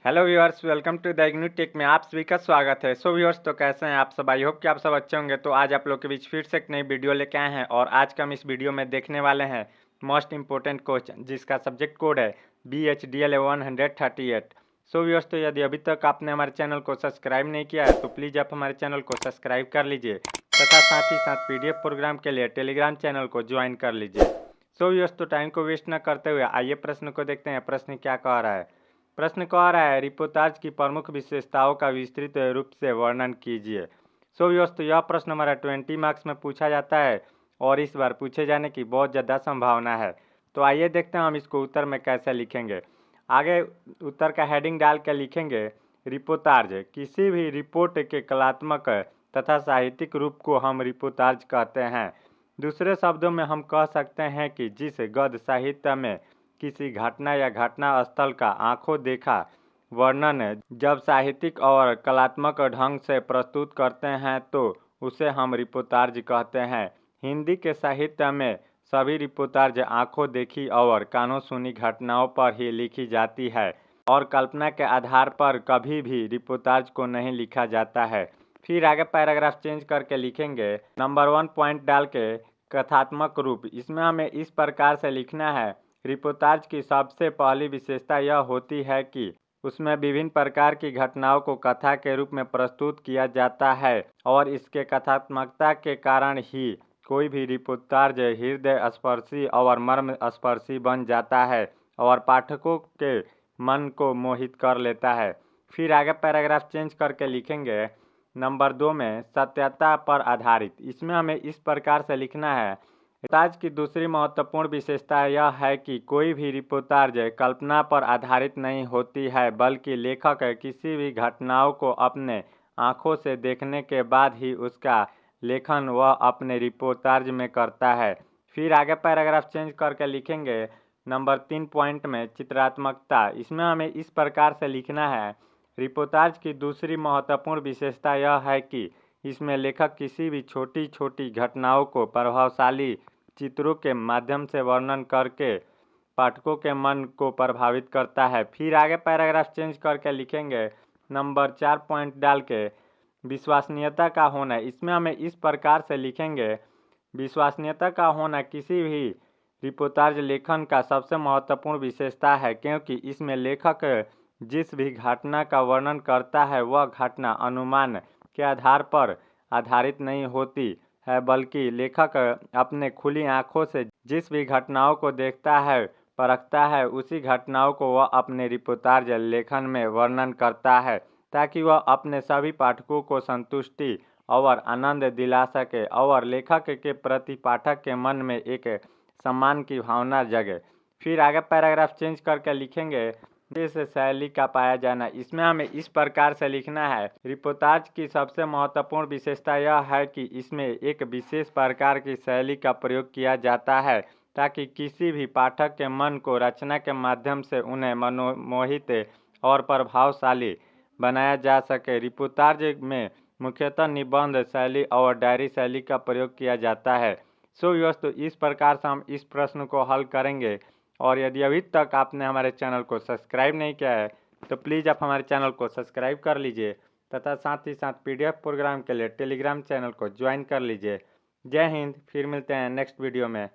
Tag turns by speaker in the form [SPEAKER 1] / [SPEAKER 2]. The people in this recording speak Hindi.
[SPEAKER 1] Hello viewers, welcome to the IGNOU tech में आप सभी का स्वागत है। सो व्यूअर्स, तो कैसे हैं आप सब? आई होप कि आप सब अच्छे होंगे। तो आज आप लोग के बीच फिर से एक नई वीडियो लेके आए हैं और आज का हम इस वीडियो में देखने वाले हैं मोस्ट इंपोर्टेंट क्वेश्चन, जिसका सब्जेक्ट कोड है BHDL 138। सो व्यूअर्स, तो यदि अभी तक आपने हमारे चैनल को सब्सक्राइब नहीं किया है तो प्लीज़ आप हमारे चैनल को सब्सक्राइब कर लीजिए तथा साथ ही साथ PDF प्रोग्राम के लिए टेलीग्राम चैनल को ज्वाइन कर लीजिए। सो व्यूअर्स, तो टाइम को वेस्ट न करते हुए आइए प्रश्न को देखते हैं। प्रश्न क्या कह रहा है? प्रश्न कह रहा है, रिपोर्टाज की प्रमुख विशेषताओं का विस्तृत रूप से वर्णन कीजिए। सो व्यूअर्स, तो यह प्रश्न हमारा 20 मार्क्स में पूछा जाता है और इस बार पूछे जाने की बहुत ज़्यादा संभावना है। तो आइए देखते हैं हम इसको उत्तर में कैसे लिखेंगे। आगे उत्तर का हेडिंग डाल के लिखेंगे, रिपोर्टाज किसी भी रिपोर्ट के कलात्मक तथा साहित्यिक रूप को हम रिपोर्टाज कहते हैं। दूसरे शब्दों में हम कह सकते हैं कि जिस गद्य साहित्य में किसी घटना या घटना स्थल का आंखों देखा वर्णन जब साहित्यिक और कलात्मक ढंग से प्रस्तुत करते हैं तो उसे हम रिपोर्टाज कहते हैं। हिंदी के साहित्य में सभी रिपोर्टाज आंखों देखी और कानों सुनी घटनाओं पर ही लिखी जाती है और कल्पना के आधार पर कभी भी रिपोर्टाज को नहीं लिखा जाता है। फिर आगे पैराग्राफ चेंज करके लिखेंगे, नंबर 1 पॉइंट डाल के कथात्मक रूप। इसमें हमें इस प्रकार से लिखना है, रिपोर्टाज की सबसे पहली विशेषता यह होती है कि उसमें विभिन्न प्रकार की घटनाओं को कथा के रूप में प्रस्तुत किया जाता है और इसके कथात्मकता के कारण ही कोई भी रिपोर्टाज हृदय स्पर्शी और मर्म स्पर्शी बन जाता है और पाठकों के मन को मोहित कर लेता है। फिर आगे पैराग्राफ चेंज करके लिखेंगे, नंबर 2 में सत्यता पर आधारित। इसमें हमें इस प्रकार से लिखना है, रिपोर्टाज की दूसरी महत्वपूर्ण विशेषता यह है कि कोई भी रिपोर्टाज कल्पना पर आधारित नहीं होती है, बल्कि लेखक किसी भी घटनाओं को अपने आँखों से देखने के बाद ही उसका लेखन वह अपने रिपोर्टाज में करता है। फिर आगे पैराग्राफ चेंज करके लिखेंगे, नंबर 3 पॉइंट में चित्रात्मकता। इसमें हमें इस प्रकार से लिखना है, रिपोर्टाज की दूसरी महत्वपूर्ण विशेषता यह है कि इसमें लेखक किसी भी छोटी छोटी घटनाओं को प्रभावशाली चित्रों के माध्यम से वर्णन करके पाठकों के मन को प्रभावित करता है। फिर आगे पैराग्राफ चेंज करके लिखेंगे, नंबर 4 पॉइंट डाल के विश्वसनीयता का होना। इसमें हमें इस प्रकार से लिखेंगे, विश्वसनीयता का होना किसी भी रिपोर्टाज लेखन का सबसे महत्वपूर्ण विशेषता है, क्योंकि इसमें लेखक जिस भी घटना का वर्णन करता है वह घटना अनुमान के आधार पर आधारित नहीं होती है, बल्कि लेखक अपने खुली आंखों से जिस भी घटनाओं को देखता है परखता है उसी घटनाओं को वह अपने रिपोर्टाज लेखन में वर्णन करता है, ताकि वह अपने सभी पाठकों को संतुष्टि और आनंद दिला सके और लेखक के प्रति पाठक के मन में एक सम्मान की भावना जगे। फिर आगे पैराग्राफ चेंज करके लिखेंगे, इस शैली का पाया जाना। इसमें हमें इस प्रकार से लिखना है, रिपोर्टाज की सबसे महत्वपूर्ण विशेषता यह है कि इसमें एक विशेष प्रकार की शैली का प्रयोग किया जाता है ताकि किसी भी पाठक के मन को रचना के माध्यम से उन्हें मनोमोहित और प्रभावशाली बनाया जा सके। रिपोर्टाज में मुख्यतः निबंध शैली और डायरी शैली का प्रयोग किया जाता है। सो व्यूअर्स, तो इस प्रकार से हम इस प्रश्न को हल करेंगे और यदि अभी तक आपने हमारे चैनल को सब्सक्राइब नहीं किया है तो प्लीज़ आप हमारे चैनल को सब्सक्राइब कर लीजिए तथा साथ ही साथ PDF प्रोग्राम के लिए टेलीग्राम चैनल को ज्वाइन कर लीजिए। जय हिंद, फिर मिलते हैं नेक्स्ट वीडियो में।